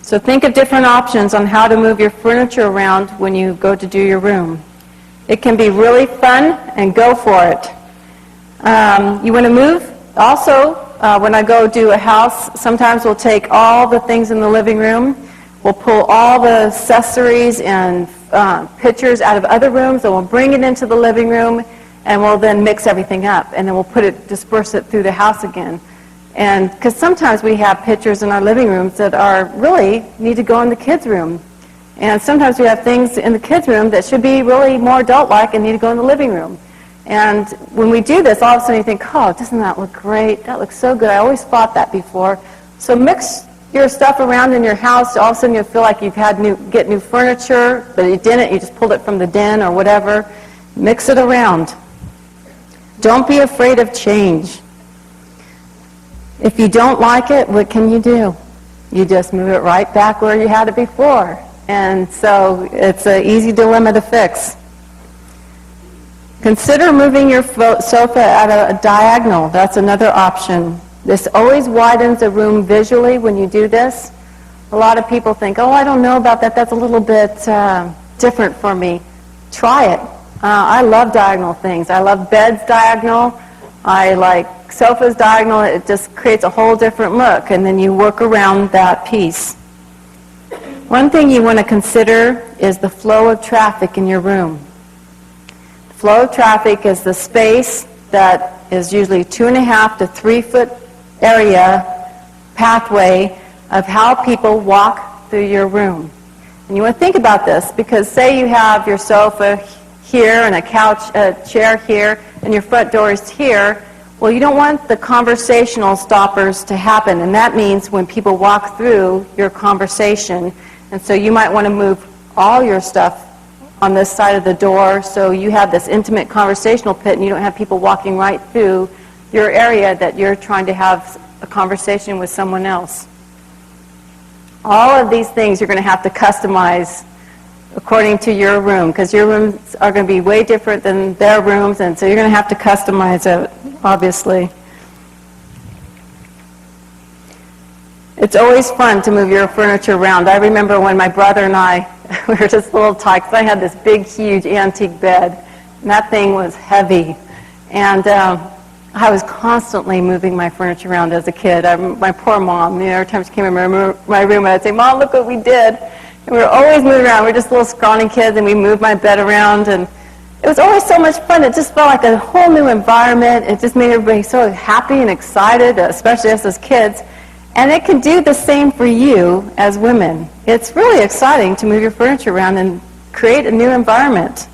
So think of different options on how to move your furniture around when you go to do your room. It can be really fun, and go for it. You want to move? Also, when I go do a house, sometimes we'll take all the things in the living room, we'll pull all the accessories and pictures out of other rooms, and we'll bring it into the living room, and we'll then mix everything up, and then we'll disperse it through the house again. And because sometimes we have pictures in our living rooms that are really need to go in the kids' room. And sometimes we have things in the kids' room that should be really more adult-like and need to go in the living room. And when we do this, all of a sudden you think, oh, doesn't that look great? That looks so good. I always thought that before. So mix your stuff around in your house. All of a sudden you'll feel like you've had get new furniture, but you didn't. You just pulled it from the den or whatever. Mix it around. Don't be afraid of change. If you don't like it, what can you do? You just move it right back where you had it before. And so it's an easy dilemma to fix. Consider moving your sofa at a diagonal. That's another option. This always widens a room visually when you do this. A lot of people think, oh, I don't know about that. That's a little bit different for me. Try it. I love diagonal things. I love beds diagonal. I like sofas diagonal. It just creates a whole different look, and then you work around that piece. One thing you want to consider is the flow of traffic in your room. The flow of traffic is the space that is usually 2.5 to 3 foot area pathway of how people walk through your room. And you want to think about this, because say you have your sofa here and a couch, a chair here, and your front door is here. Well, you don't want the conversational stoppers to happen, and that means when people walk through your conversation. And so you might want to move all your stuff on this side of the door so you have this intimate conversational pit and you don't have people walking right through your area that you're trying to have a conversation with someone else. All of these things you're going to have to customize according to your room, because your rooms are going to be way different than their rooms, and so you're going to have to customize it, obviously. It's always fun to move your furniture around. I remember when my brother and I we were just a little tight, because I had this big, huge antique bed, and that thing was heavy. And I was constantly moving my furniture around as a kid. My poor mom, every time she came in my room, I'd say, Mom, look what we did. And we were always moving around. We were just little scrawny kids, and we moved my bed around, and it was always so much fun. It just felt like a whole new environment. It just made everybody so happy and excited, especially us as kids. And it can do the same for you as women. It's really exciting to move your furniture around and create a new environment.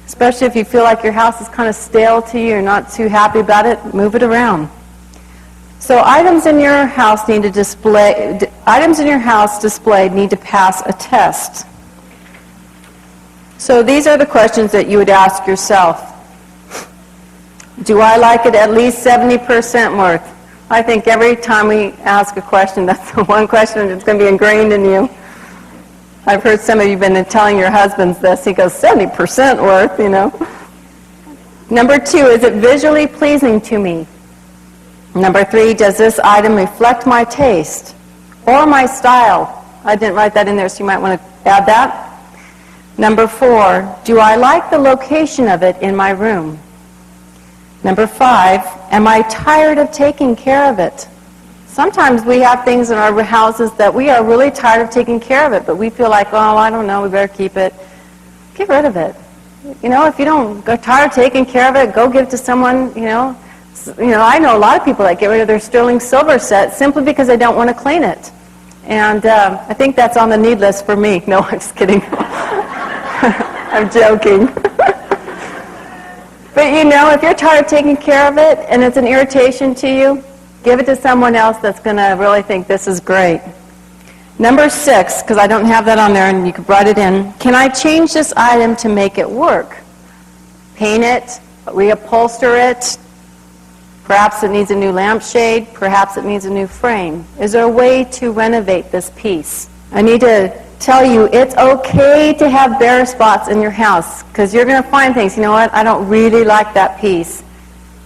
Especially if you feel like your house is kind of stale to you, you're not too happy about it, move it around. So items in your house displayed need to pass a test. So these are the questions that you would ask yourself. Do I like it at least 70% worth? I think every time we ask a question, that's the one question that's going to be ingrained in you. I've heard some of you have been telling your husbands this. He goes, 70% worth, you know. Number 2, is it visually pleasing to me? Number 3, does this item reflect my taste or my style? I didn't write that in there, so you might want to add that. Number 4, do I like the location of it in my room? Number 5, am I tired of taking care of it? Sometimes we have things in our houses that we are really tired of taking care of it, but we feel like, oh, I don't know, we better keep it. Get rid of it. You know, if you don't get tired of taking care of it, go give it to someone, you know. I know a lot of people that get rid of their sterling silver set simply because they don't want to clean it. And I think that's on the need list for me. No, I'm just kidding. I'm joking. But you know, if you're tired of taking care of it and it's an irritation to you, give it to someone else that's going to really think this is great. Number 6, because I don't have that on there and you could write it in, can I change this item to make it work? Paint it, reupholster it, perhaps it needs a new lampshade, perhaps it needs a new frame. Is there a way to renovate this piece? I need to tell you it's okay to have bare spots in your house, because you're going to find things, you know what, I don't really like that piece.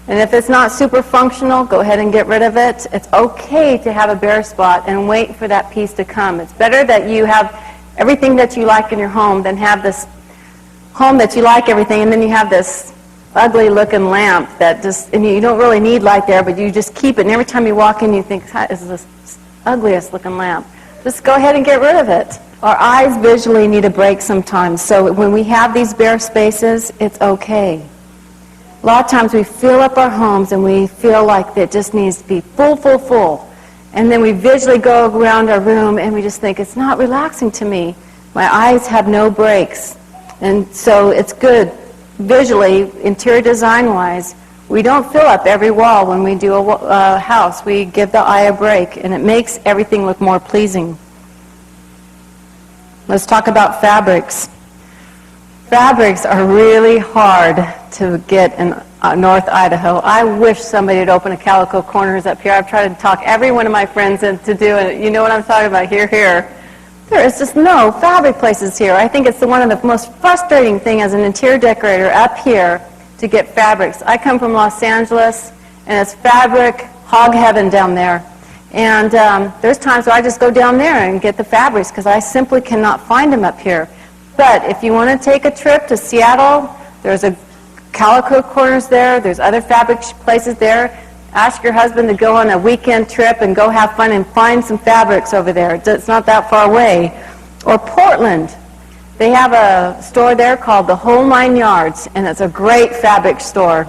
And if it's not super functional, go ahead and get rid of it. It's okay to have a bare spot and wait for that piece to come. It's better that you have everything that you like in your home than have this home that you like everything and then you have this ugly looking lamp that just, and you don't really need light there, but you just keep it, and every time you walk in you think, this is the ugliest looking lamp. Just go ahead and get rid of it. Our eyes visually need a break sometimes, so when we have these bare spaces, it's okay. A lot of times we fill up our homes and we feel like it just needs to be full, full, full. And then we visually go around our room and we just think, it's not relaxing to me. My eyes have no breaks. And so it's good visually, interior design-wise, we don't fill up every wall when we do a house. We give the eye a break, and it makes everything look more pleasing. Let's talk about fabrics. Fabrics are really hard to get in North Idaho. I wish somebody would open a Calico Corners up here. I've tried to talk every one of my friends into doing it. You know what I'm talking about, here. There is just no fabric places here. I think it's one of the most frustrating things as an interior decorator up here to get fabrics. I come from Los Angeles, and it's fabric hog heaven down there. And there's times where I just go down there and get the fabrics because I simply cannot find them up here. But if you want to take a trip to Seattle, there's a Calico Corners there. There's other fabric places there. Ask your husband to go on a weekend trip and go have fun and find some fabrics over there. It's not that far away. Or Portland. They have a store there called the Whole Nine Yards, and it's a great fabric store.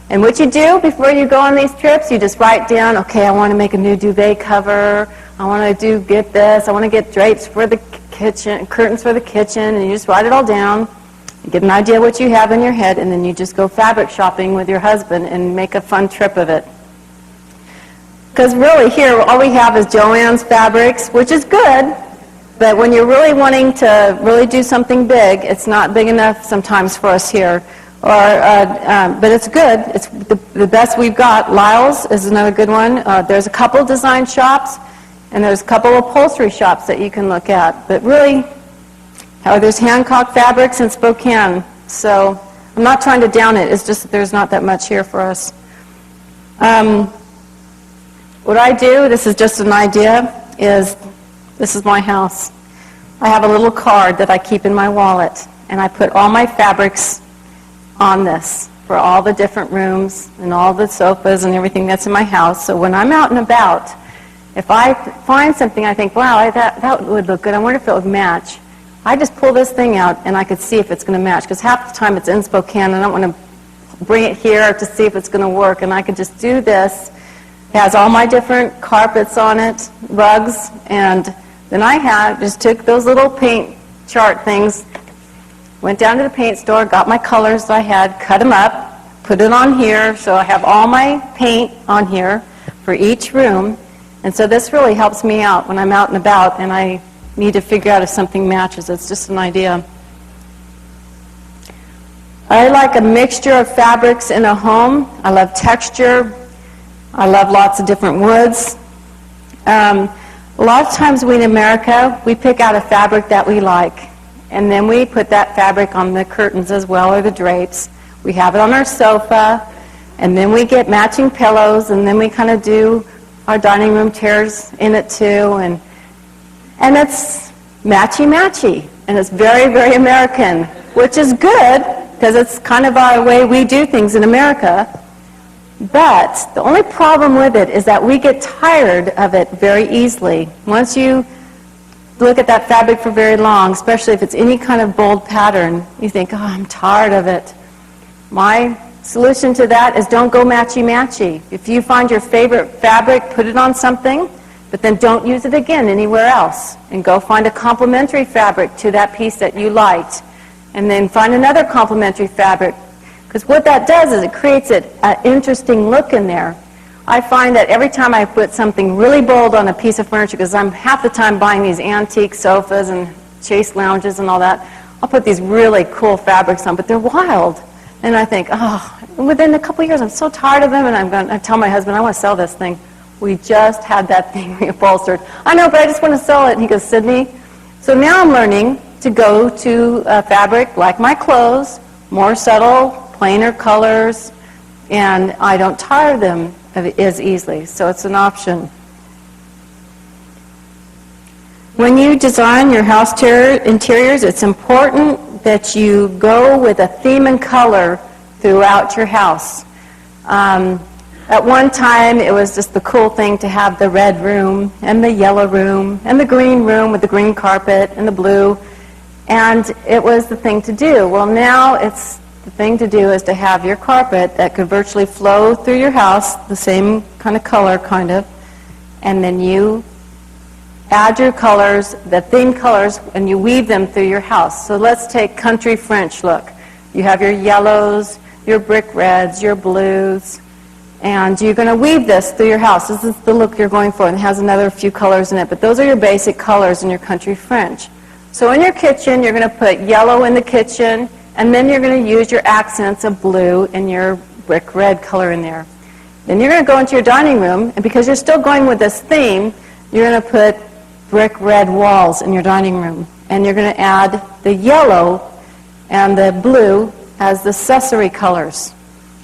And what you do before you go on these trips, you just write down, okay, I want to make a new duvet cover. I want to get this. I want to get drapes for the kitchen, curtains for the kitchen, and you just write it all down. You get an idea what you have in your head, and then you just go fabric shopping with your husband and make a fun trip of it. Because really here, all we have is Joann's fabrics, which is good, but when you're really wanting to really do something big, it's not big enough sometimes for us here. But it's good. It's the best we've got. Lyle's is another good one. There's a couple design shops, and there's a couple upholstery shops that you can look at. But really, there's Hancock Fabrics in Spokane. So I'm not trying to down it. It's just that there's not that much here for us. What I do, this is just an idea, is this is my house. I have a little card that I keep in my wallet, and I put all my fabrics on this for all the different rooms and all the sofas and everything that's in my house. So when I'm out and about, if I find something I think, wow, that would look good, I wonder if it would match, I just pull this thing out and I could see if it's going to match. Because half the time it's in Spokane and I don't want to bring it here to see if it's going to work. And I could just do this. It has all my different carpets on it, rugs, and then I just took those little paint chart things, went down to the paint store, got my colors I had, cut them up, put it on here, so I have all my paint on here for each room. And so this really helps me out when I'm out and about and I need to figure out if something matches. It's just an idea. I like a mixture of fabrics in a home. I love texture. I love lots of different woods. A lot of times we in America, we pick out a fabric that we like, and then we put that fabric on the curtains as well, or the drapes. We have it on our sofa, and then we get matching pillows, and then we kind of do our dining room chairs in it too, and it's matchy-matchy, and it's very, very American, which is good, because it's kind of our way we do things in America. But the only problem with it is that we get tired of it very easily. Once you look at that fabric for very long, especially if it's any kind of bold pattern, you think, oh, I'm tired of it. My solution to that is don't go matchy-matchy. If you find your favorite fabric, put it on something, but then don't use it again anywhere else. And go find a complementary fabric to that piece that you liked. And then find another complementary fabric. Because what that does is it creates an interesting look in there. I find that every time I put something really bold on a piece of furniture, because I'm half the time buying these antique sofas and chase lounges and all that, I'll put these really cool fabrics on, but they're wild. And I think, oh, within a couple of years I'm so tired of them, and I tell my husband, I want to sell this thing. We just had that thing reupholstered. I know, but I just want to sell it. And he goes, Sydney. So now I'm learning to go to fabric like my clothes, more subtle, plainer colors, and I don't tire them as easily, so it's an option. When you design your house interiors, it's important that you go with a theme and color throughout your house. At one time, it was just the cool thing to have the red room and the yellow room and the green room with the green carpet and the blue, and it was the thing to do. Well, now it's the thing to do is to have your carpet that could virtually flow through your house, the same kind of color, kind of, and then you add your colors, the theme colors, and you weave them through your house. So let's take country French look. You have your yellows, your brick reds, your blues, and you're going to weave this through your house. This is the look you're going for, and it has another few colors in it, but those are your basic colors in your country French. So in your kitchen, you're going to put yellow in the kitchen, and then you're going to use your accents of blue and your brick red color in there. Then you're going to go into your dining room, and because you're still going with this theme, you're going to put brick red walls in your dining room. And you're going to add the yellow and the blue as the accessory colors.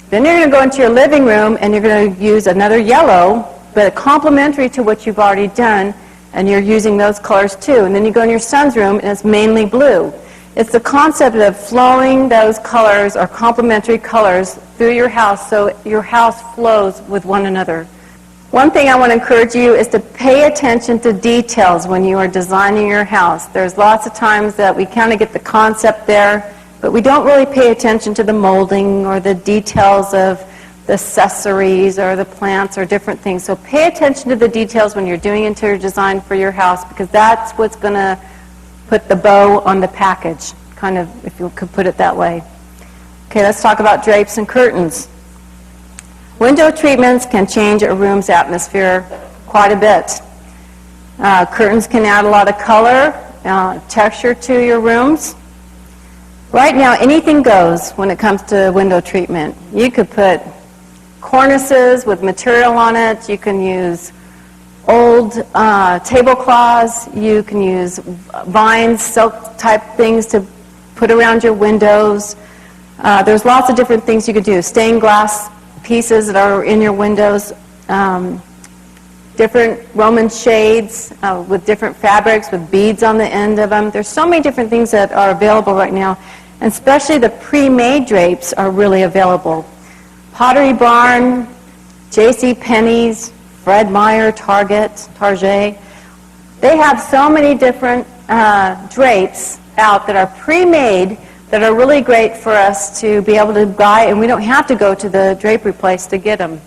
Then you're going to go into your living room, and you're going to use another yellow, but complementary to what you've already done, and you're using those colors too. And then you go in your son's room, and it's mainly blue. It's the concept of flowing those colors or complementary colors through your house so your house flows with one another. One thing I want to encourage you is to pay attention to details when you are designing your house. There's lots of times that we kind of get the concept there, but we don't really pay attention to the molding or the details of the accessories or the plants or different things. So pay attention to the details when you're doing interior design for your house, because that's what's going to put the bow on the package, kind of, if you could put it that way. Okay, let's talk about drapes and curtains. Window treatments can change a room's atmosphere quite a bit. Curtains can add a lot of color, texture to your rooms. Right now, anything goes when it comes to window treatment. You could put cornices with material on it. You can use old tablecloths. You can use vines, silk type things to put around your windows. There's lots of different things you could do. Stained glass pieces that are in your windows, different Roman shades with different fabrics with beads on the end of them. There's so many different things that are available right now, and especially the pre-made drapes are really available. Pottery Barn, J.C. Penney's, Fred Meyer, Target, they have so many different drapes out that are pre-made that are really great for us to be able to buy, and we don't have to go to the drapery place to get them.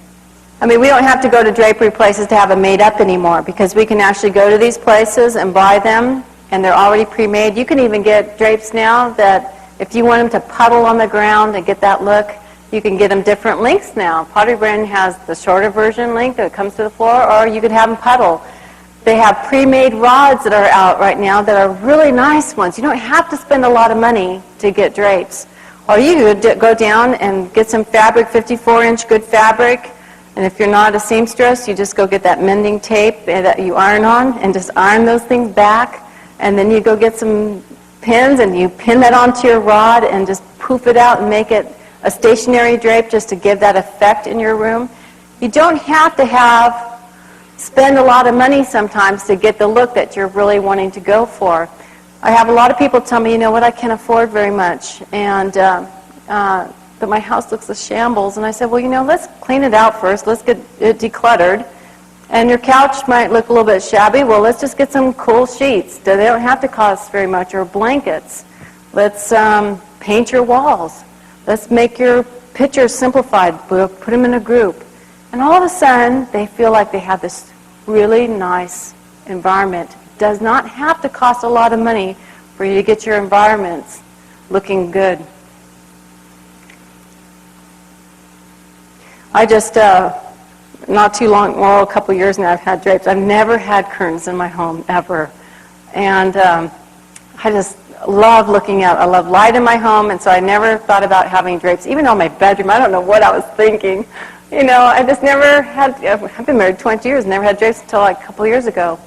I mean, we don't have to go to drapery places to have them made up anymore, because we can actually go to these places and buy them, and they're already pre-made. You can even get drapes now that if you want them to puddle on the ground and get that look, you can get them different lengths now. Pottery Barn has the shorter version length that comes to the floor, or you could have them puddle. They have pre-made rods that are out right now that are really nice ones. You don't have to spend a lot of money to get drapes. Or you could go down and get some fabric, 54-inch good fabric, and if you're not a seamstress, you just go get that mending tape that you iron on and just iron those things back, and then you go get some pins and you pin that onto your rod and just poof it out and make it a stationary drape just to give that effect in your room. You don't have to spend a lot of money sometimes to get the look that you're really wanting to go for. I have a lot of people tell me, you know what, I can't afford very much, and that my house looks a shambles. And I said, well, you know, let's clean it out first. Let's get it decluttered. And your couch might look a little bit shabby. Well, let's just get some cool sheets. They don't have to cost very much, or blankets. Let's paint your walls. Let's make your pictures simplified. We'll put them in a group. And all of a sudden, they feel like they have this really nice environment. It does not have to cost a lot of money for you to get your environments looking good. I just, not too long, well, a couple years now, I've had drapes. I've never had curtains in my home, ever. And I just love looking out. I love light in my home, and so I never thought about having drapes. Even on my bedroom, I don't know what I was thinking. You know, I just never had, I've been married 20 years, never had drapes until like a couple years ago.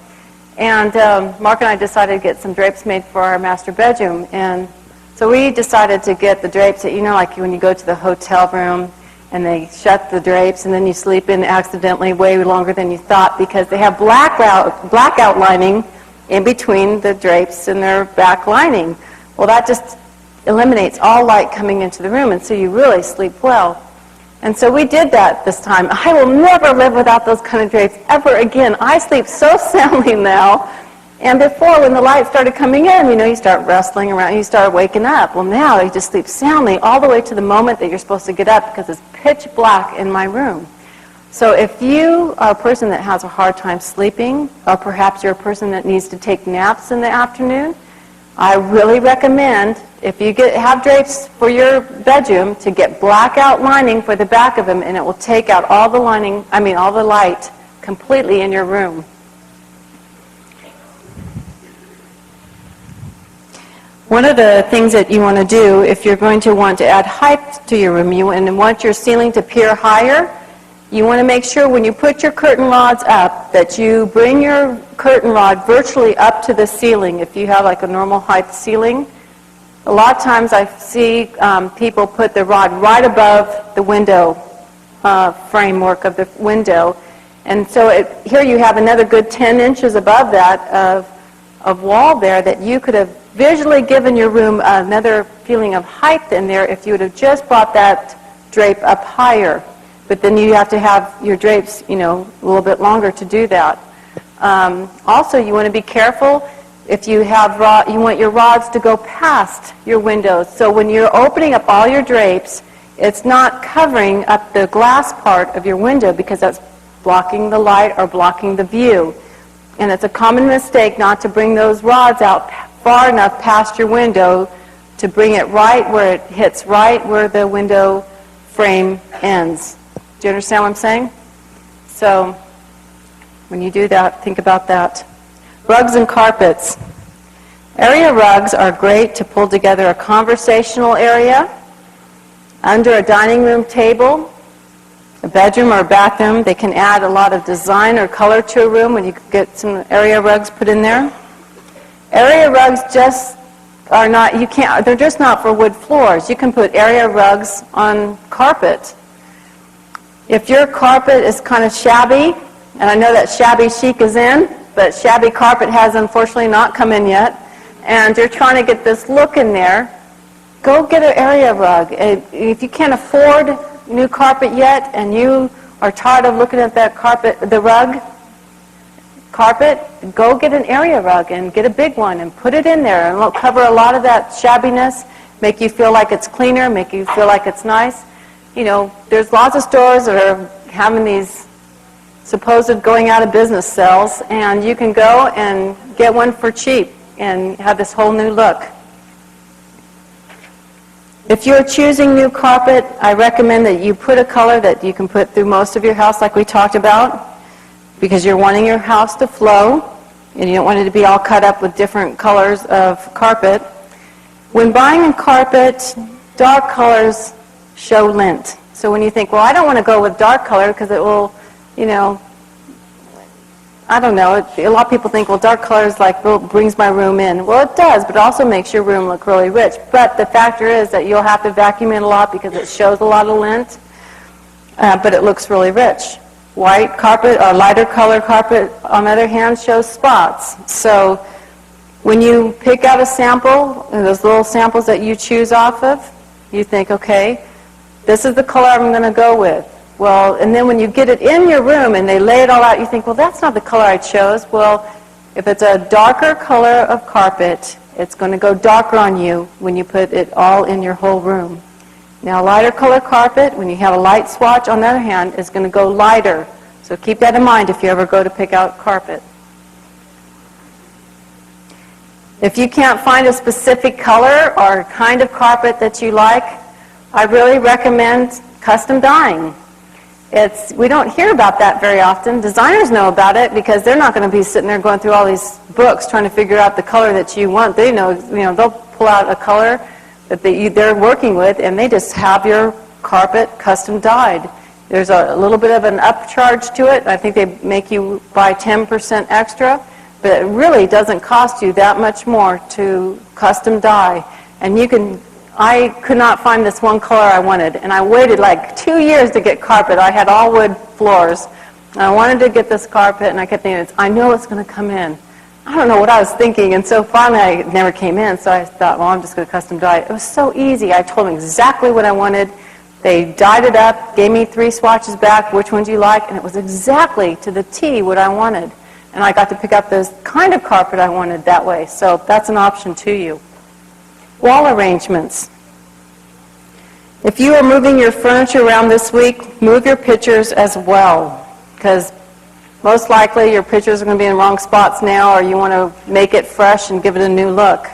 And Mark and I decided to get some drapes made for our master bedroom. And so we decided to get the drapes that, you know, like when you go to the hotel room and they shut the drapes, and then you sleep in accidentally way longer than you thought because they have blackout lining in between the drapes and their back lining. Well, that just eliminates all light coming into the room, and so you really sleep well. And so we did that this time. I will never live without those kind of drapes ever again. I sleep so soundly now. And before, when the light started coming in, you start wrestling around, you start waking up. Well, now you just sleep soundly all the way to the moment that you're supposed to get up because it's pitch black in my room. So if you are a person that has a hard time sleeping, or perhaps you're a person that needs to take naps in the afternoon, I really recommend, if you have drapes for your bedroom, to get blackout lining for the back of them, and it will take out all the all the light completely in your room. One of the things that you want to do if you're going to want to add height to your room, and want your ceiling to peer higher, you want to make sure when you put your curtain rods up that you bring your curtain rod virtually up to the ceiling if you have like a normal height ceiling. A lot of times I see people put the rod right above the window framework of the window. And so here you have another good 10 inches above that of wall there that you could have visually given your room another feeling of height in there if you would have just brought that drape up higher. But then you have to have your drapes, a little bit longer to do that. Also, you want to be careful if you want your rods to go past your windows. So when you're opening up all your drapes, it's not covering up the glass part of your window because that's blocking the light or blocking the view. And it's a common mistake not to bring those rods out far enough past your window to bring it right where it hits right where the window frame ends. Do you understand what I'm saying? So when you do that, think about that. Rugs and carpets. Area rugs are great to pull together a conversational area under a dining room table, a bedroom or a bathroom. They can add a lot of design or color to a room when you get some area rugs put in there. Area rugs they're just not for wood floors. You can put area rugs on carpet. If your carpet is kind of shabby, and I know that shabby chic is in, but shabby carpet has unfortunately not come in yet, and you're trying to get this look in there, go get an area rug. If you can't afford new carpet yet, and you are tired of looking at that carpet, go get an area rug and get a big one and put it in there, and it'll cover a lot of that shabbiness, make you feel like it's cleaner, make you feel like it's nice. There's lots of stores that are having these supposed going out of business sales, and you can go and get one for cheap and have this whole new look. If you're choosing new carpet, I recommend that you put a color that you can put through most of your house like we talked about, because you're wanting your house to flow, and you don't want it to be all cut up with different colors of carpet. When buying a carpet, dark colors show lint. So when you think, well, I don't want to go with dark color because it will, I don't know. A lot of people think, well, dark colors brings my room in. Well, it does, but it also makes your room look really rich. But the factor is that you'll have to vacuum it a lot because it shows a lot of lint, but it looks really rich. White carpet or lighter color carpet, on the other hand, shows spots. So when you pick out a sample, those little samples that you choose off of, you think, okay, this is the color I'm going to go with. Well, and then when you get it in your room and they lay it all out, you think, well, that's not the color I chose. Well, if it's a darker color of carpet, it's going to go darker on you when you put it all in your whole room. Now, lighter color carpet, when you have a light swatch, on the other hand, is going to go lighter. So keep that in mind if you ever go to pick out carpet. If you can't find a specific color or kind of carpet that you like, I really recommend custom dyeing. We don't hear about that very often. Designers know about it because they're not going to be sitting there going through all these books trying to figure out the color that you want. They know, they'll pull out a color that they're working with, and they just have your carpet custom dyed. There's a little bit of an upcharge to it. I think they make you buy 10% extra, but it really doesn't cost you that much more to custom dye. And you can I could not find this one color I wanted, and I waited like 2 years to get carpet. I had all wood floors, and I wanted to get this carpet, and I kept thinking, I know it's going to come in. I don't know what I was thinking, and so finally it never came in, so I thought, well, I'm just going to custom dye it. It was so easy. I told them exactly what I wanted. They dyed it up, gave me 3 swatches back, which one do you like, and it was exactly to the T what I wanted. And I got to pick up the kind of carpet I wanted that way, so that's an option to you. Wall arrangements. If you are moving your furniture around this week, move your pictures as well, because most likely your pictures are going to be in the wrong spots now, or you want to make it fresh and give it a new look.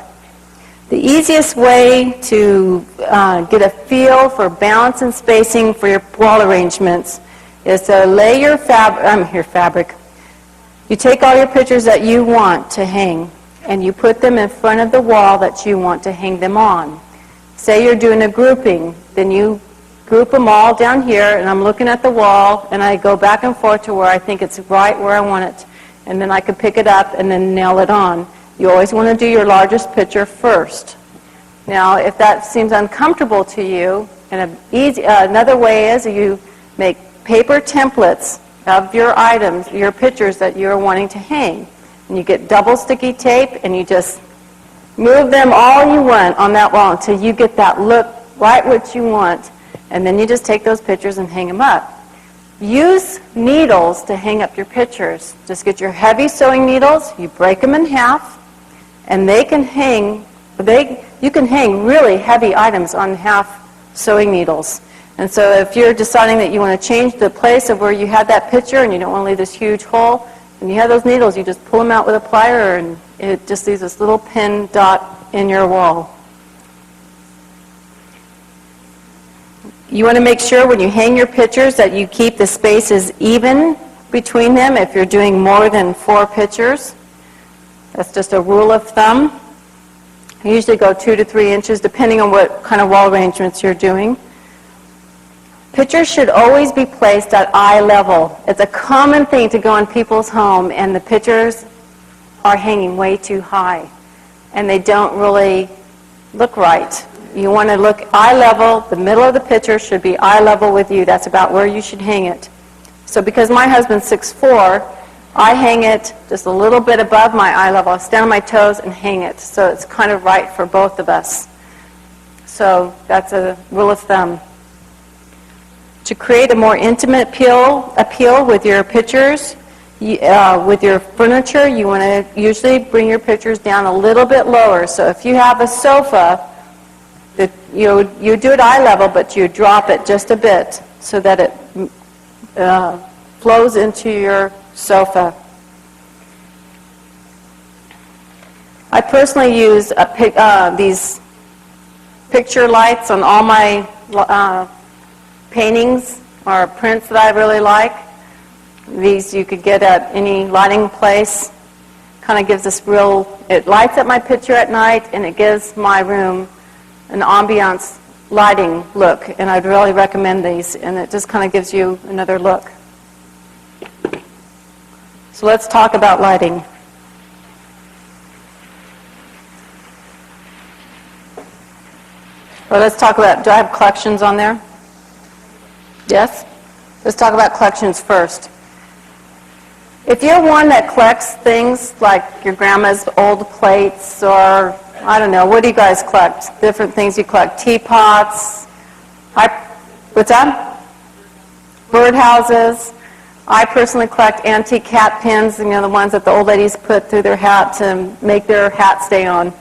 The easiest way to get a feel for balance and spacing for your wall arrangements is to lay your fabric. You take all your pictures that you want to hang, and you put them in front of the wall that you want to hang them on. Say you're doing a grouping, then you group them all down here, and I'm looking at the wall, and I go back and forth to where I think it's right where I want it, and then I can pick it up and then nail it on. You always want to do your largest picture first. Now, if that seems uncomfortable to you, and another way is you make paper templates of your items, your pictures that you're wanting to hang. And you get double sticky tape, and you just move them all you want on that wall until you get that look right what you want. And then you just take those pictures and hang them up. Use needles to hang up your pictures. Just get your heavy sewing needles, you break them in half, and they can hang, you can hang really heavy items on half sewing needles. And so if you're deciding that you want to change the place of where you had that picture and you don't want to leave this huge hole, and you have those needles, you just pull them out with a plier, and it just leaves this little pin dot in your wall. You want to make sure when you hang your pictures that you keep the spaces even between them if you're doing more than 4 pictures. That's just a rule of thumb. I usually go 2 to 3 inches depending on what kind of wall arrangements you're doing. Pictures should always be placed at eye level. It's a common thing to go in people's home and the pictures are hanging way too high and they don't really look right. You want to look eye level. The middle of the picture should be eye level with you. That's about where you should hang it. So because my husband's 6'4", I hang it just a little bit above my eye level. I stand on my toes and hang it. So it's kind of right for both of us. So that's a rule of thumb. To create a more intimate appeal with your pictures, with your furniture, you want to usually bring your pictures down a little bit lower. So if you have a sofa, you do it eye level, but you drop it just a bit so that it flows into your sofa. I personally use these picture lights on all my paintings or prints that I really like. These you could get at any lighting place. Kind of gives this it lights up my picture at night and it gives my room an ambiance lighting look, and I'd really recommend these, and it just kind of gives you another look. So let's talk about lighting. Or let's talk about, do I have collections on there? Yes? Let's talk about collections first. If you're one that collects things like your grandma's old plates or, I don't know, what do you guys collect? Different things you collect. Teapots. What's that? Birdhouses. I personally collect antique hat pins, the ones that the old ladies put through their hat to make their hat stay on.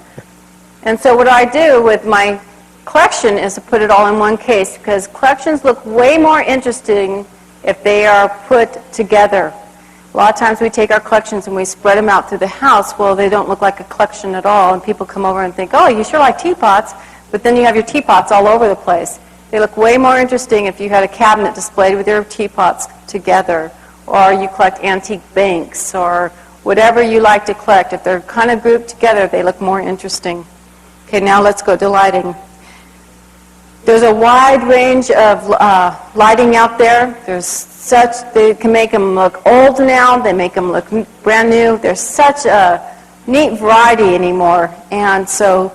And so what I do with my collection is to put it all in one case, because collections look way more interesting if they are put together. A lot of times we take our collections and we spread them out through the house. Well, they don't look like a collection at all, and people come over and think, oh, you sure like teapots, but then you have your teapots all over the place. They look way more interesting if you had a cabinet displayed with your teapots together, or you collect antique banks, or whatever you like to collect. If they're kind of grouped together, they look more interesting. Okay, now let's go to lighting. There's a wide range of lighting out there. They can make them look old now. They make them look brand new. There's such a neat variety anymore. And so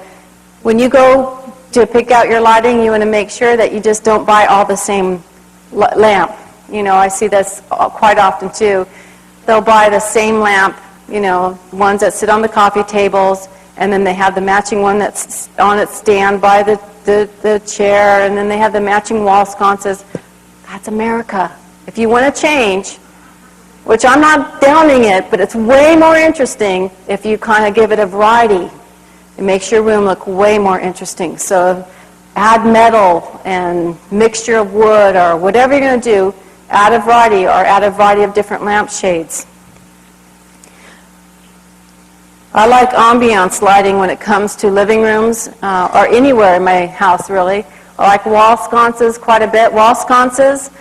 when you go to pick out your lighting, you want to make sure that you just don't buy all the same lamp. You know, I see this quite often too. They'll buy the same lamp, you know, ones that sit on the coffee tables, and then they have the matching one that's on its stand by the chair, and then they have the matching wall sconces. That's America. If you want to change, which I'm not downing it, but it's way more interesting if you kind of give it a variety. It makes your room look way more interesting. So add metal and mixture of wood or whatever you're going to do, add a variety or add a variety of different lamp shades. I like ambiance lighting when it comes to living rooms or anywhere in my house, really. I like wall sconces quite a bit. Wall sconces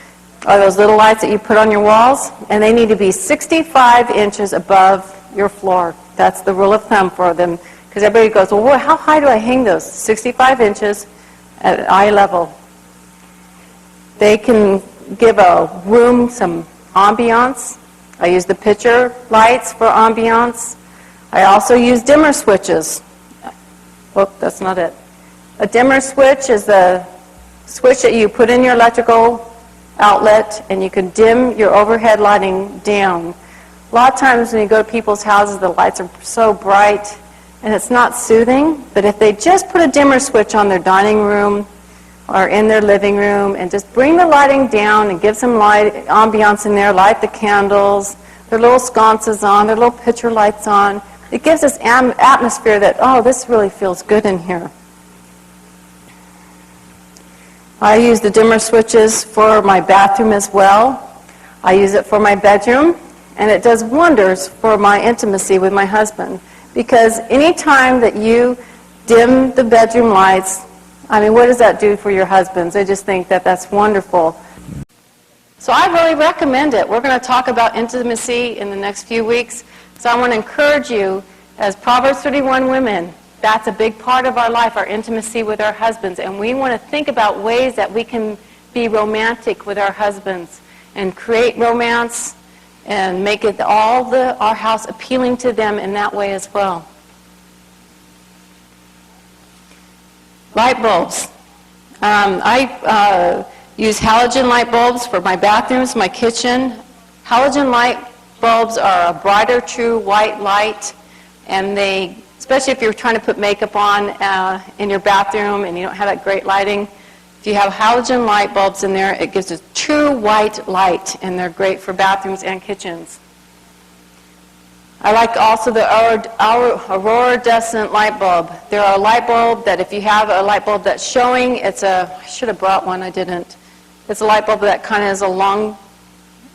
are those little lights that you put on your walls, and they need to be 65 inches above your floor. That's the rule of thumb for them, because everybody goes, well, how high do I hang those? 65 inches at eye level. They can give a room some ambiance. I use the picture lights for ambiance. I also use dimmer switches. Oh, that's not it. A dimmer switch is the switch that you put in your electrical outlet, and you can dim your overhead lighting down. A lot of times when you go to people's houses, the lights are so bright, and it's not soothing. But if they just put a dimmer switch on their dining room or in their living room and just bring the lighting down and give some light ambiance in there, light the candles, their little sconces on, their little picture lights on, it gives this atmosphere that, oh, this really feels good in here. I use the dimmer switches for my bathroom as well. I use it for my bedroom, and it does wonders for my intimacy with my husband. Because any time that you dim the bedroom lights, I mean, what does that do for your husbands? They just think that that's wonderful. So I really recommend it. We're going to talk about intimacy in the next few weeks. So I want to encourage you, as Proverbs 31 women, that's a big part of our life, our intimacy with our husbands. And we want to think about ways that we can be romantic with our husbands and create romance and make it our house appealing to them in that way as well. Light bulbs. I use halogen light bulbs for my bathrooms, my kitchen. Halogen light bulbs are a brighter, true white light, and they, especially if you're trying to put makeup on in your bathroom and you don't have that great lighting, if you have halogen light bulbs in there, it gives a true white light, and they're great for bathrooms and kitchens. I like also the aurora-descent light bulb. They're a light bulb that if you have a light bulb that's showing, I should have brought one, I didn't. It's a light bulb that kind of is a long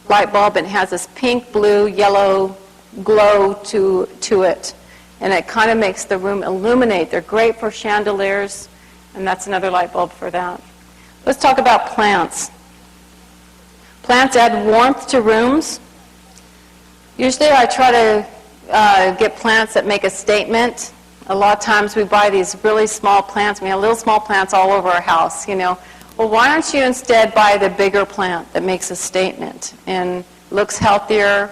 light bulb and has this pink, blue, yellow glow to it. And it kind of makes the room illuminate. They're great for chandeliers, and that's another light bulb for that. Let's talk about plants. Plants add warmth to rooms. Usually I try to get plants that make a statement. A lot of times we buy these really small plants. We have little small plants all over our house, you know. Well, why don't you instead buy the bigger plant that makes a statement and looks healthier?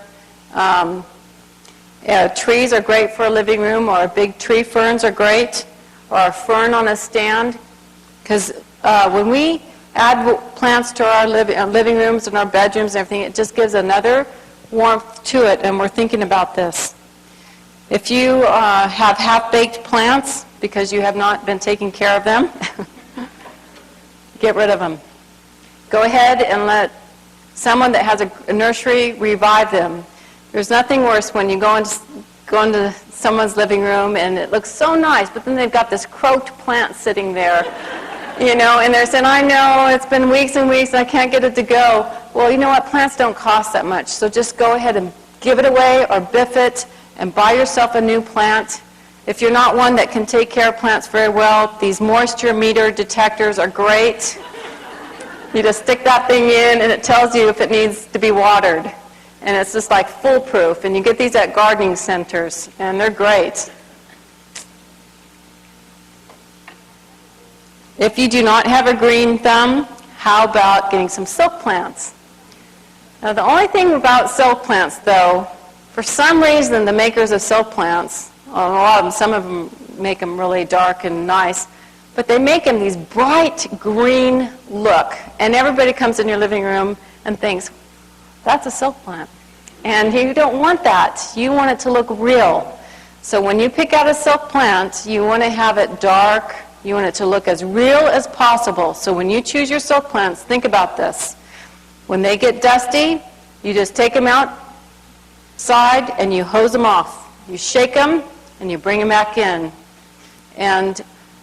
Trees are great for a living room, or big tree ferns are great, or a fern on a stand. Because when we add plants to our living rooms and our bedrooms and everything, it just gives another warmth to it, and we're thinking about this. If you have half-baked plants because you have not been taking care of them, get rid of them. Go ahead and let someone that has a nursery revive them. There's nothing worse when you go into someone's living room and it looks so nice, but then they've got this croaked plant sitting there, you know, and they're saying, I know, it's been weeks and weeks, and I can't get it to go. Well, you know what? Plants don't cost that much, so just go ahead and give it away or biff it and buy yourself a new plant. If you're not one that can take care of plants very well, these moisture meter detectors are great. You just stick that thing in and it tells you if it needs to be watered. And it's just like foolproof. And you get these at gardening centers, and they're great. If you do not have a green thumb, how about getting some silk plants? Now, the only thing about silk plants, though, for some reason, the makers of silk plants, a lot of them, some of them make them really dark and nice, But they make them these bright green look. And everybody comes in your living room and thinks, that's a silk plant. And you don't want that. You want it to look real. So when you pick out a silk plant, you want to have it dark. You want it to look as real as possible. So when you choose your silk plants, think about this. When they get dusty, you just take them outside and you hose them off. You shake them and you bring them back in. And,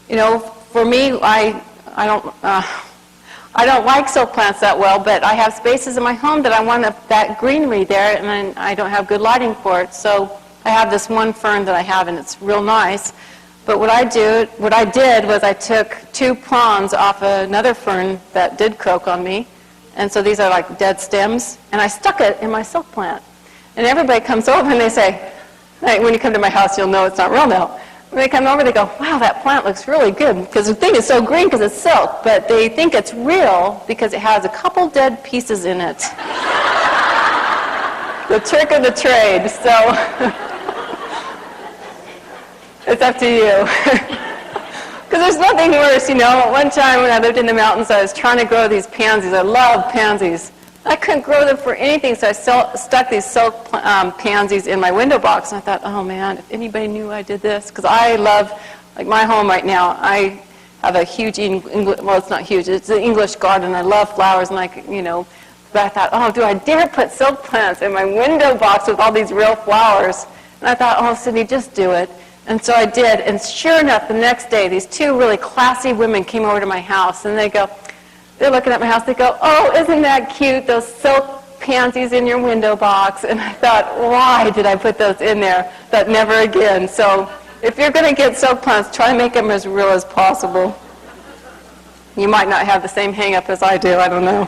you know, for me, I don't like silk plants that well, but I have spaces in my home that I want that greenery there, and I don't have good lighting for it. So I have this one fern that I have, and it's real nice. But what I did was I took 2 prawns off another fern that did croak on me, and so these are like dead stems, and I stuck it in my silk plant. And everybody comes over and they say, when you come to my house, you'll know it's not real now. When they come over, they go, wow, that plant looks really good, because the thing is so green because it's silk, but they think it's real because it has a couple dead pieces in it. The trick of the trade, so it's up to you. Because there's nothing worse, you know. At one time when I lived in the mountains, I was trying to grow these pansies. I love pansies. I couldn't grow them for anything, so I stuck these silk pansies in my window box, and I thought, oh man, if anybody knew I did this, because I love, like my home right now, I have a huge, well, it's not huge, it's an English garden. I love flowers, and you know, but I thought, oh, do I dare put silk plants in my window box with all these real flowers? And I thought, oh, Cindy, just do it. And so I did, and sure enough, the next day, these 2 really classy women came over to my house, and they're looking at my house, they go, oh, isn't that cute, those silk pansies in your window box? And I thought, why did I put those in there? But never again. So if you're going to get silk plants, try to make them as real as possible. You might not have the same hang-up as I do, I don't know.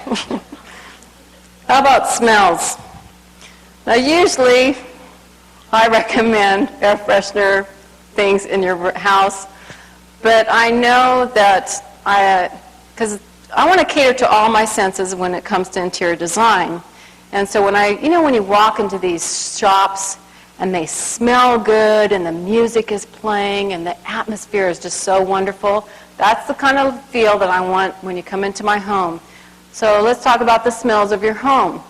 How about smells? Now usually I recommend air freshener things in your house, but I know that because I want to cater to all my senses when it comes to interior design. And so when you walk into these shops and they smell good and the music is playing and the atmosphere is just so wonderful, that's the kind of feel that I want when you come into my home. So let's talk about the smells of your home.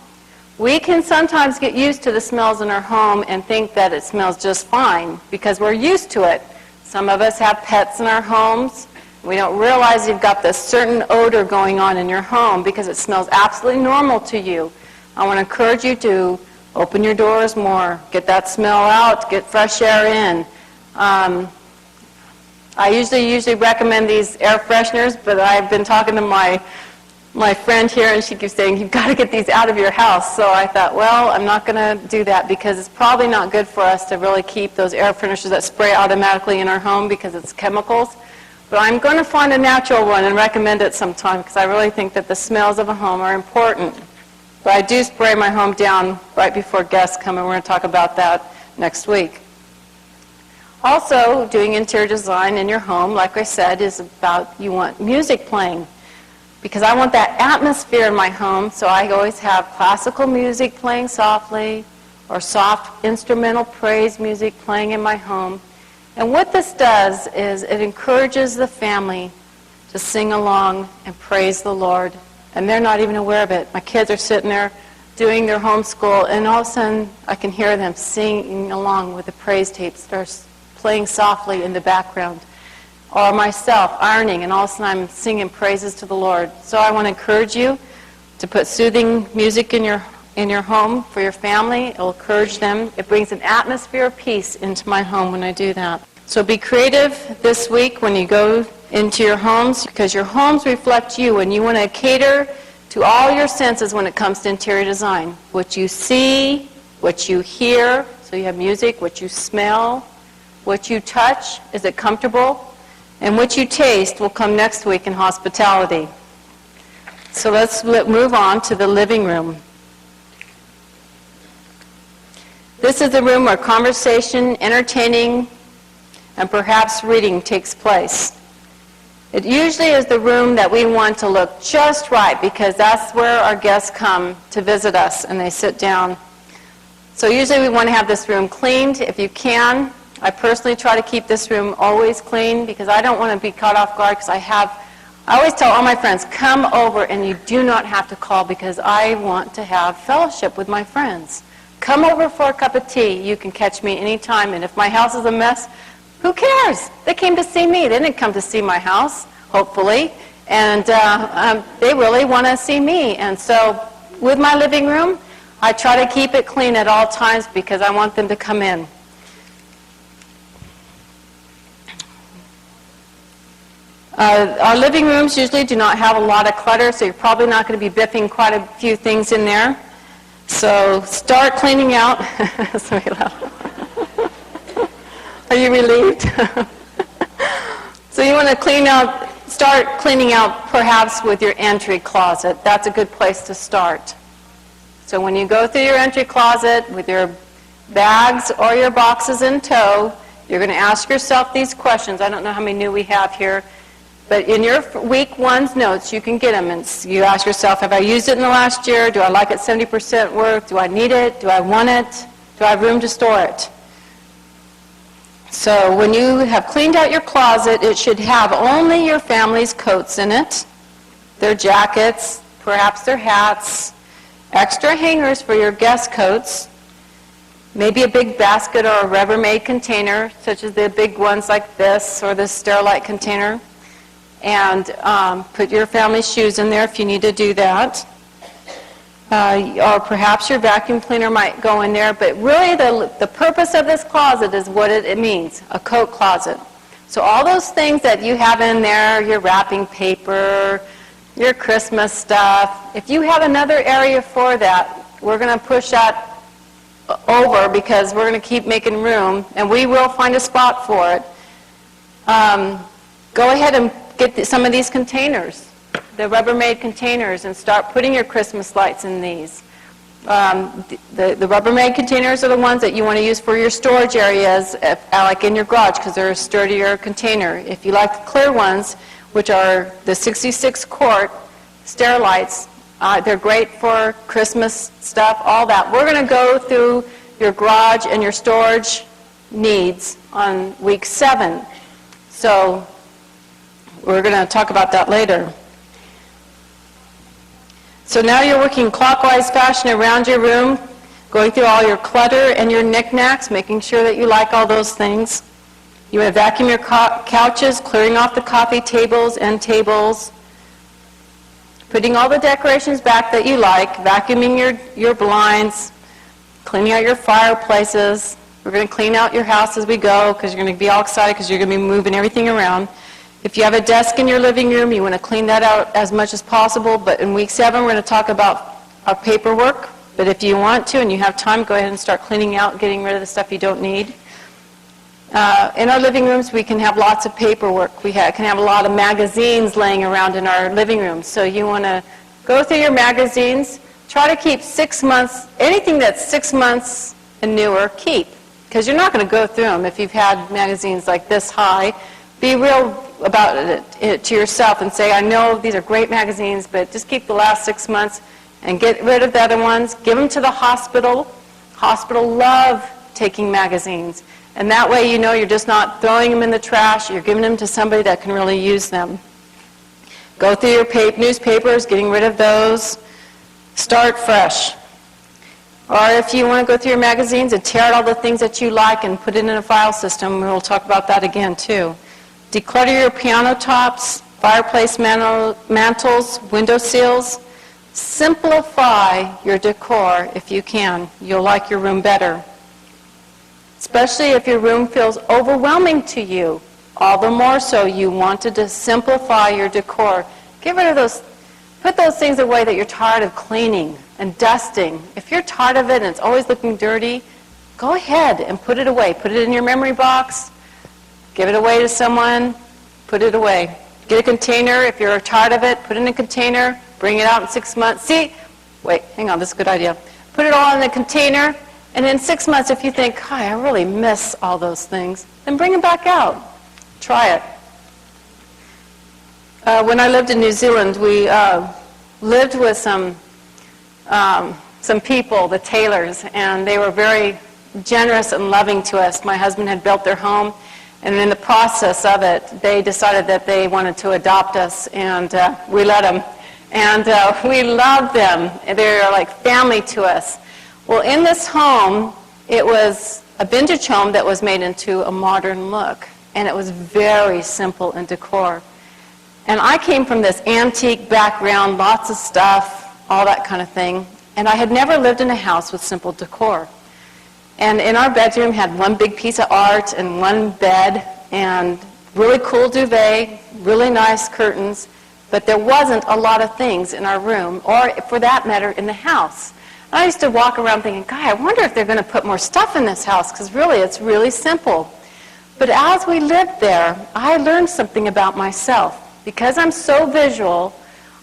We can sometimes get used to the smells in our home and think that it smells just fine because we're used to it. Some of us have pets in our homes. We don't realize you've got this certain odor going on in your home because it smells absolutely normal to you. I want to encourage you to open your doors more, get that smell out, get fresh air in. I usually recommend these air fresheners, but I've been talking to my friend here, and she keeps saying, you've got to get these out of your house. So I thought, well, I'm not going to do that because it's probably not good for us to really keep those air fresheners that spray automatically in our home because it's chemicals. But I'm going to find a natural one and recommend it sometime because I really think that the smells of a home are important. But I do spray my home down right before guests come, and we're going to talk about that next week. Also, doing interior design in your home, like I said, is about you want music playing. Because I want that atmosphere in my home, so I always have classical music playing softly or soft instrumental praise music playing in my home. And what this does is it encourages the family to sing along and praise the Lord. And they're not even aware of it. My kids are sitting there doing their homeschool, and all of a sudden I can hear them singing along with the praise tapes. They're playing softly in the background. Or myself ironing, and all of a sudden I'm singing praises to the Lord. So I want to encourage you to put soothing music in your home for your family. It will encourage them. It brings an atmosphere of peace into my home when I do that. So be creative this week when you go into your homes, because your homes reflect you, and you want to cater to all your senses when it comes to interior design. What you see, what you hear, so you have music, what you smell, what you touch, is it comfortable? And what you taste will come next week in hospitality. So let's move on to the living room. This is the room where conversation, entertaining, and perhaps reading takes place. It usually is the room that we want to look just right because that's where our guests come to visit us and they sit down. So usually we want to have this room cleaned if you can. I personally try to keep this room always clean because I don't want to be caught off guard because I always tell all my friends, come over and you do not have to call because I want to have fellowship with my friends. Come over for a cup of tea. You can catch me anytime. And if my house is a mess, who cares? They came to see me. They didn't come to see my house, hopefully. And they really want to see me. And so with my living room, I try to keep it clean at all times because I want them to come in. Our living rooms usually do not have a lot of clutter, so you're probably not going to be biffing quite a few things in there. So start cleaning out. Are you relieved? So you want to start cleaning out perhaps with your entry closet. That's a good place to start. So when you go through your entry closet with your bags or your boxes in tow, you're going to ask yourself these questions. I don't know how many new we have here. But in your week 1's notes, you can get them, and you ask yourself, have I used it in the last year? Do I like it 70% worth? Do I need it? Do I want it? Do I have room to store it? So when you have cleaned out your closet, it should have only your family's coats in it, their jackets, perhaps their hats, extra hangers for your guest coats, maybe a big basket or a Rubbermaid container, such as the big ones like this or this Sterilite container. And put your family's shoes in there if you need to do that. Or perhaps your vacuum cleaner might go in there. But really the purpose of this closet is what it means, a coat closet. So all those things that you have in there, your wrapping paper, your Christmas stuff, if you have another area for that, we're going to push that over because we're going to keep making room, and we will find a spot for it. Go ahead and get some of these containers, the Rubbermaid containers, and start putting your Christmas lights in these. The Rubbermaid containers are the ones that you want to use for your storage areas, like in your garage, because they're a sturdier container. If you like the clear ones, which are the 66 quart Sterilites, they're great for Christmas stuff, all that. We're going to go through your garage and your storage needs on week 7. So we're going to talk about that later. So now you're working clockwise fashion around your room, going through all your clutter and your knickknacks, making sure that you like all those things. You want to vacuum your couches, clearing off the coffee tables and tables, putting all the decorations back that you like, vacuuming your blinds, cleaning out your fireplaces. We're going to clean out your house as we go because you're going to be all excited because you're going to be moving everything around. If you have a desk in your living room, you want to clean that out as much as possible. But in week 7, we're going to talk about our paperwork. But if you want to and you have time, go ahead and start cleaning out, getting rid of the stuff you don't need. In our living rooms, we can have lots of paperwork. We can have a lot of magazines laying around in our living rooms. So you want to go through your magazines. Try to keep 6 months, anything that's 6 months and newer, keep. Because you're not going to go through them if you've had magazines like this high. Be real about it to yourself and say, I know these are great magazines, but just keep the last 6 months and get rid of the other ones. Give them to the hospital. Hospital love taking magazines. And that way you know you're just not throwing them in the trash. You're giving them to somebody that can really use them. Go through your newspapers, getting rid of those. Start fresh. Or if you want to go through your magazines and tear out all the things that you like and put it in a file system, we'll talk about that again too. Declutter your piano tops, fireplace mantles, window sills. Simplify your decor if you can. You'll like your room better. Especially if your room feels overwhelming to you. All the more so you want to simplify your decor. Get rid of those, put those things away that you're tired of cleaning and dusting. If you're tired of it and it's always looking dirty, go ahead and put it away. Put it in your memory box. Give it away to someone, put it away. Get a container. If you're tired of it, put it in a container, bring it out in 6 months. Wait, hang on, this is a good idea. Put it all in a container, and in 6 months, if you think, hi, I really miss all those things, then bring them back out. Try it. When I lived in New Zealand, we lived with some people, the tailors, and they were very generous and loving to us. My husband had built their home, and in the process of it, they decided that they wanted to adopt us, and we let them. And we loved them. They're like family to us. Well, in this home, it was a vintage home that was made into a modern look, and it was very simple in decor. And I came from this antique background, lots of stuff, all that kind of thing, and I had never lived in a house with simple decor. And in our bedroom had one big piece of art and one bed and really cool duvet, really nice curtains, but there wasn't a lot of things in our room, or for that matter, in the house. And I used to walk around thinking, God, I wonder if they're going to put more stuff in this house, because really it's really simple. But as we lived there, I learned something about myself. Because I'm so visual,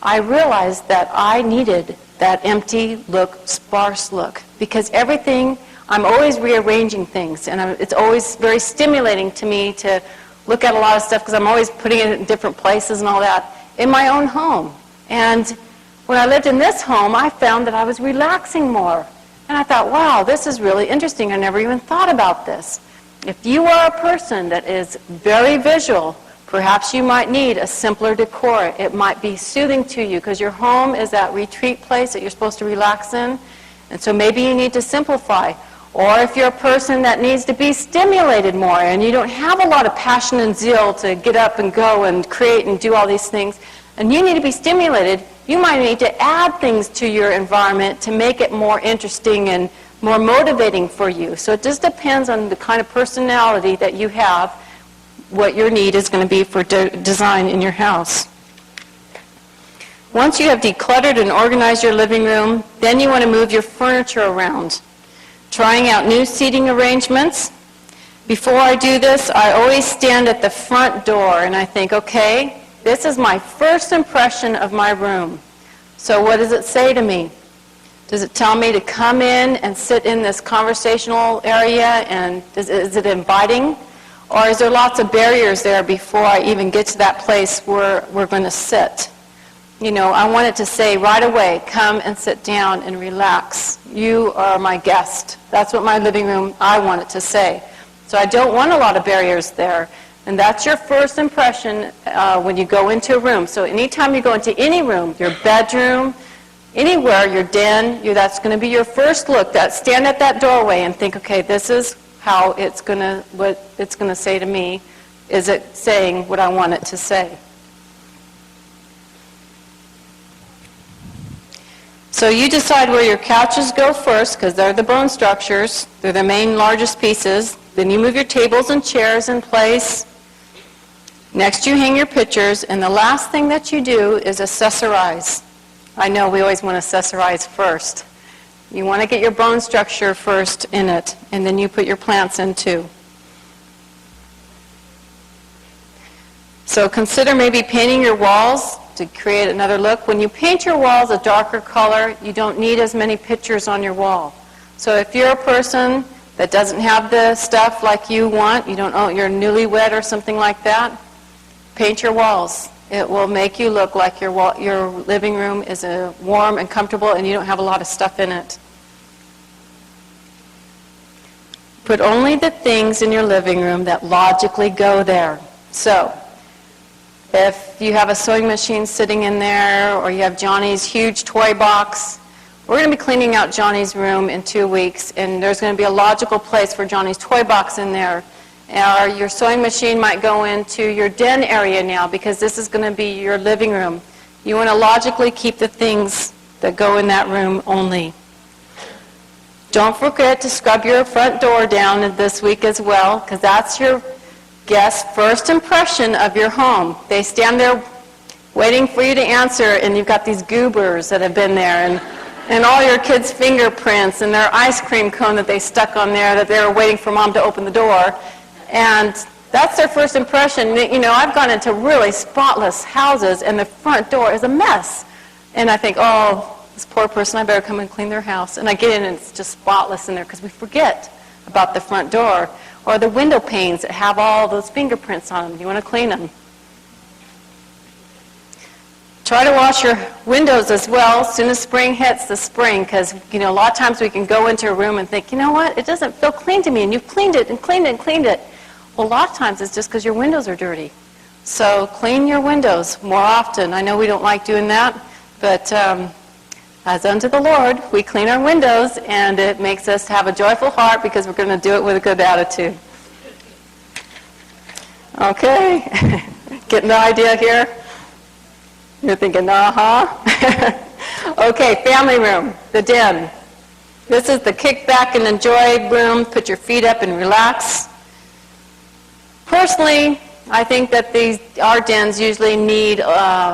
I realized that I needed that empty look, sparse look, because everything, I'm always rearranging things, and it's always very stimulating to me to look at a lot of stuff, because I'm always putting it in different places and all that in my own home. And when I lived in this home, I found that I was relaxing more. And I thought, wow, this is really interesting. I never even thought about this. If you are a person that is very visual, perhaps you might need a simpler decor. It might be soothing to you because your home is that retreat place that you're supposed to relax in. And so maybe you need to simplify. Or if you're a person that needs to be stimulated more and you don't have a lot of passion and zeal to get up and go and create and do all these things, and you need to be stimulated, you might need to add things to your environment to make it more interesting and more motivating for you. So it just depends on the kind of personality that you have, what your need is going to be for design in your house. Once you have decluttered and organized your living room, then you want to move your furniture around. Trying out new seating arrangements. Before I do this, I always stand at the front door and I think, okay, this is my first impression of my room. So what does it say to me? Does it tell me to come in and sit in this conversational area, and is it inviting? Or is there lots of barriers there before I even get to that place where we're going to sit? You know, I want it to say right away, come and sit down and relax. You are my guest. That's what my living room, I want it to say. So I don't want a lot of barriers there. And that's your first impression when you go into a room. So anytime you go into any room, your bedroom, anywhere, your den, that's going to be your first look. Stand at that doorway and think, okay, this is how what it's going to say to me. Is it saying what I want it to say? So you decide where your couches go first, because they're the bone structures. They're the main largest pieces. Then you move your tables and chairs in place. Next you hang your pictures, and the last thing that you do is accessorize. I know we always want to accessorize first. You want to get your bone structure first in it, and then you put your plants in too. So consider maybe painting your walls to create another look. When you paint your walls a darker color, you don't need as many pictures on your wall. So if you're a person that doesn't have the stuff like you want, you don't own, you're newlywed or something like that, paint your walls. It will make you look like your living room is warm and comfortable and you don't have a lot of stuff in it. Put only the things in your living room that logically go there. So, if you have a sewing machine sitting in there, or you have Johnny's huge toy box, we're going to be cleaning out Johnny's room in 2 weeks, and there's going to be a logical place for Johnny's toy box in there. Or your sewing machine might go into your den area now, because this is going to be your living room. You want to logically keep the things that go in that room only. Don't forget to scrub your front door down this week as well, because that's your guest's first impression of your home. They stand there waiting for you to answer, and you've got these goobers that have been there, and all your kids' fingerprints and their ice cream cone that they stuck on there that they were waiting for mom to open the door. And that's their first impression. You know, I've gone into really spotless houses, and the front door is a mess. And I think, oh, this poor person, I better come and clean their house. And I get in, and it's just spotless in there because we forget about the front door. Or the window panes that have all those fingerprints on them. You want to clean them. Try to wash your windows as well as soon as spring hits the spring, because a lot of times we can go into a room and think, you know what, it doesn't feel clean to me, and you've cleaned it and cleaned it and cleaned it. Well, a lot of times it's just because your windows are dirty. So clean your windows more often. I know we don't like doing that, but as unto the Lord, we clean our windows, and it makes us have a joyful heart because we're going to do it with a good attitude. Okay, getting the idea here? You're thinking, Okay, family room, the den. This is the kick back and enjoy room. Put your feet up and relax. Personally, I think that our dens usually need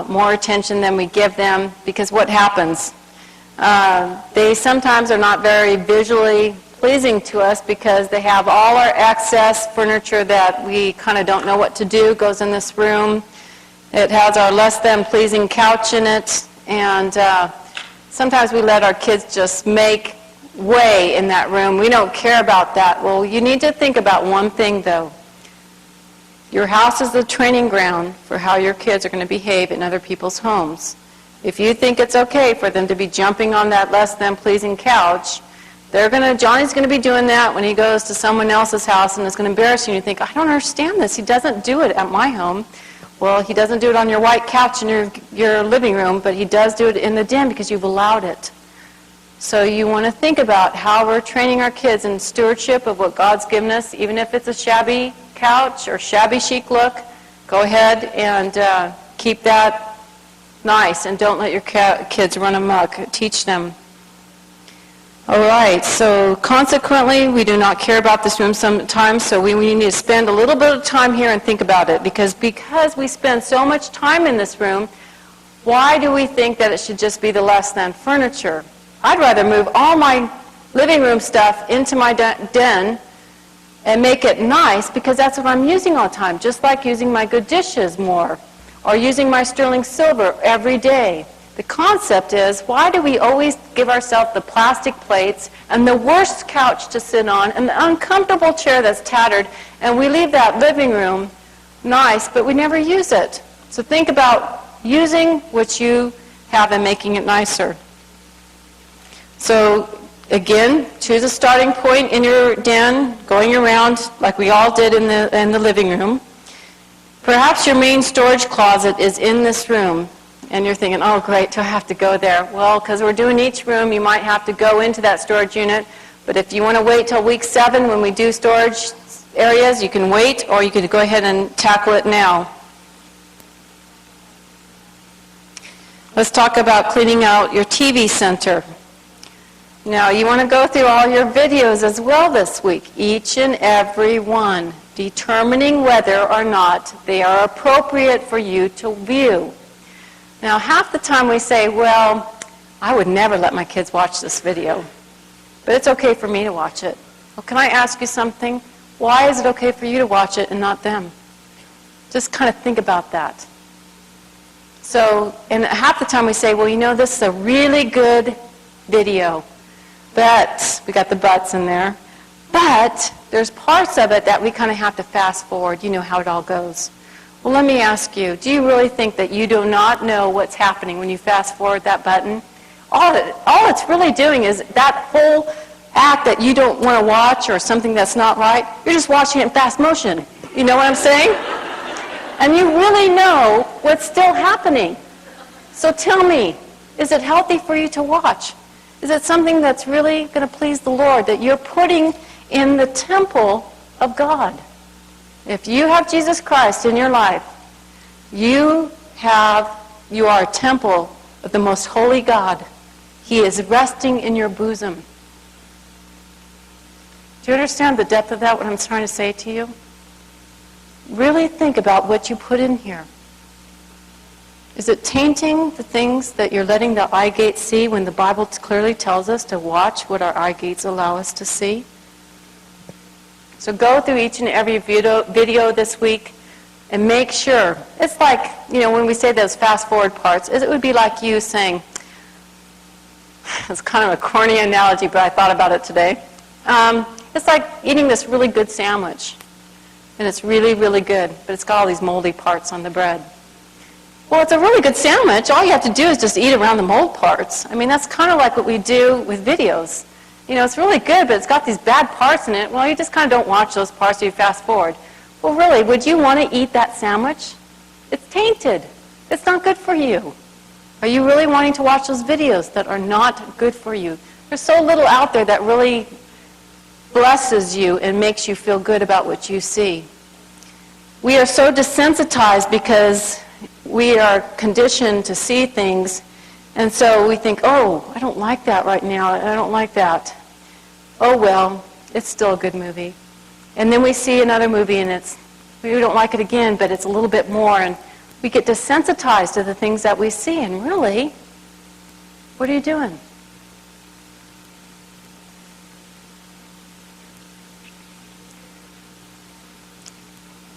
more attention than we give them, because what happens? They sometimes are not very visually pleasing to us because they have all our excess furniture that we kind of don't know what to do, goes in this room. It has our less than pleasing couch in it, and sometimes we let our kids just make way in that room. We don't care about that. Well, you need to think about one thing, though. Your house is the training ground for how your kids are going to behave in other people's homes. If you think it's okay for them to be jumping on that less than pleasing couch, Johnny's going to be doing that when he goes to someone else's house, and it's going to embarrass you. And you think, I don't understand this. He doesn't do it at my home. Well, he doesn't do it on your white couch in your living room, but he does do it in the den because you've allowed it. So you want to think about how we're training our kids in stewardship of what God's given us, even if it's a shabby couch or shabby chic look. Go ahead and keep that nice, and don't let your kids run amok. Teach them. All right, so consequently, we do not care about this room sometimes, so we need to spend a little bit of time here and think about it, because we spend so much time in this room, why do we think that it should just be the less than furniture? I'd rather move all my living room stuff into my den and make it nice, because that's what I'm using all the time, just like using my good dishes more, or using my sterling silver every day. The concept is, why do we always give ourselves the plastic plates and the worst couch to sit on and the uncomfortable chair that's tattered, and we leave that living room nice, but we never use it? So think about using what you have and making it nicer. So again, choose a starting point in your den, going around like we all did in the living room. Perhaps your main storage closet is in this room, and you're thinking, oh great, do I have to go there? Well, because we're doing each room, you might have to go into that storage unit, but if you want to wait till week 7 when we do storage areas, you can wait, or you could go ahead and tackle it now. Let's talk about cleaning out your TV center. Now, you want to go through all your videos as well this week, each and every one, determining whether or not they are appropriate for you to view. Now, half the time we say, well, I would never let my kids watch this video, but it's okay for me to watch it. Well, can I ask you something? Why is it okay for you to watch it and not them? Just kind of think about that. So, and half the time we say, well, this is a really good video, but, we got the buts in there, but there's parts of it that we kind of have to fast forward. You know how it all goes. Well, let me ask you, do you really think that you do not know what's happening when you fast forward that button? All it's really doing is that whole act that you don't want to watch, or something that's not right, you're just watching it in fast motion. You know what I'm saying? And you really know what's still happening. So tell me, is it healthy for you to watch? Is it something that's really going to please the Lord, that you're putting in the temple of God? If you have Jesus Christ in your life, you are a temple of the most holy God. He is resting in your bosom. Do you understand the depth of that, what I'm trying to say to you? Really think about what you put in here. Is it tainting the things that you're letting the eye gates see when the Bible clearly tells us to watch what our eye gates allow us to see? So go through each and every video this week and make sure. It's like, when we say those fast forward parts, it would be like you saying, it's kind of a corny analogy, but I thought about it today. It's like eating this really good sandwich. And it's really, really good, but it's got all these moldy parts on the bread. Well, it's a really good sandwich. All you have to do is just eat around the mold parts. I mean, that's kind of like what we do with videos. You know, it's really good, but it's got these bad parts in it. Well, you just kind of don't watch those parts, so you fast forward. Well, really, would you want to eat that sandwich? It's tainted. It's not good for you. Are you really wanting to watch those videos that are not good for you? There's so little out there that really blesses you and makes you feel good about what you see. We are so desensitized because we are conditioned to see things, and so we think, oh, I don't like that right now. I don't like that. Oh, well, it's still a good movie. And then we see another movie, and we don't like it again, but it's a little bit more, and we get desensitized to the things that we see, and really, what are you doing?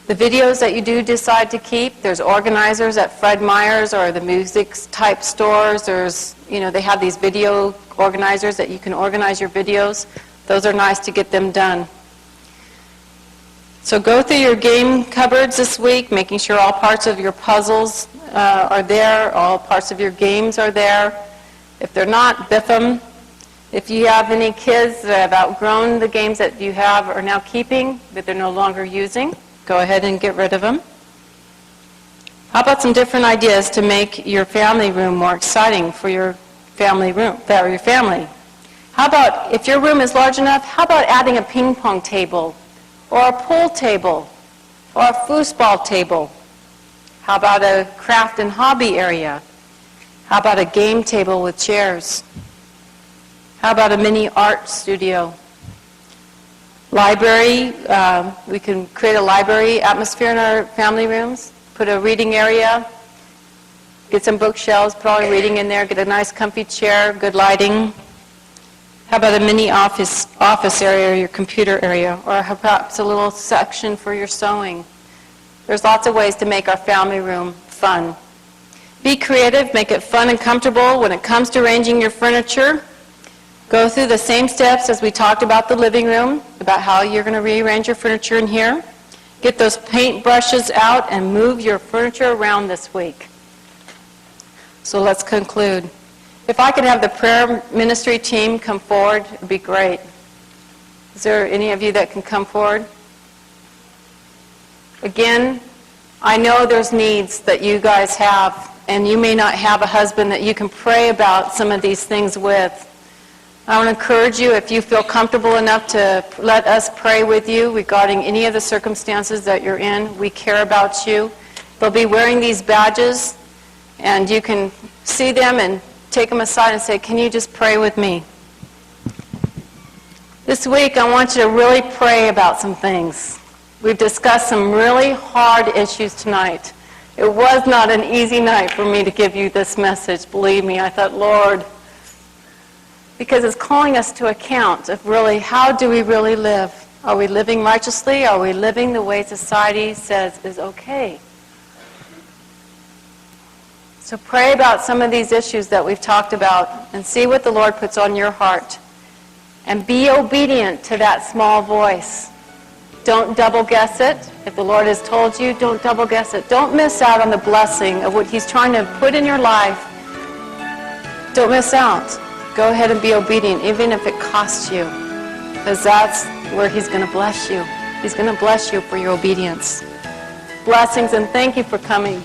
The videos that you do decide to keep, there's organizers at Fred Meyer's or the music type stores. There's, they have these video organizers that you can organize your videos. Those are nice to get them done. So go through your game cupboards this week, making sure all parts of your puzzles are there, all parts of your games are there. If they're not, biff them. If you have any kids that have outgrown the games that you have are now keeping, but they're no longer using, go ahead and get rid of them. How about some different ideas to make your family room more exciting for your family room, for your family? How about, if your room is large enough, how about adding a ping pong table, or a pool table, or a foosball table? How about a craft and hobby area? How about a game table with chairs? How about a mini art studio? Library, we can create a library atmosphere in our family rooms, put a reading area, get some bookshelves, put all your reading in there, get a nice comfy chair, good lighting. How about a mini office area or your computer area, or perhaps a little section for your sewing? There's lots of ways to make our family room fun. Be creative, make it fun and comfortable when it comes to arranging your furniture. Go through the same steps as we talked about the living room, about how you're going to rearrange your furniture in here. Get those paint brushes out and move your furniture around this week. So let's conclude. If I could have the prayer ministry team come forward, it would be great. Is there any of you that can come forward? Again, I know there's needs that you guys have, and you may not have a husband that you can pray about some of these things with. I want to encourage you, if you feel comfortable enough to let us pray with you regarding any of the circumstances that you're in. We care about you. They'll be wearing these badges, and you can see them and take them aside and say, can you just pray with me? This week, I want you to really pray about some things. We've discussed some really hard issues tonight. It was not an easy night for me to give you this message. Believe me, I thought, Lord, because it's calling us to account of really, how do we really live? Are we living righteously? Are we living the way society says is okay? So pray about some of these issues that we've talked about and see what the Lord puts on your heart. And be obedient to that small voice. Don't double guess it. If the Lord has told you, don't double guess it. Don't miss out on the blessing of what He's trying to put in your life. Don't miss out. Go ahead and be obedient, even if it costs you, because that's where He's going to bless you. He's going to bless you for your obedience. Blessings, and thank you for coming.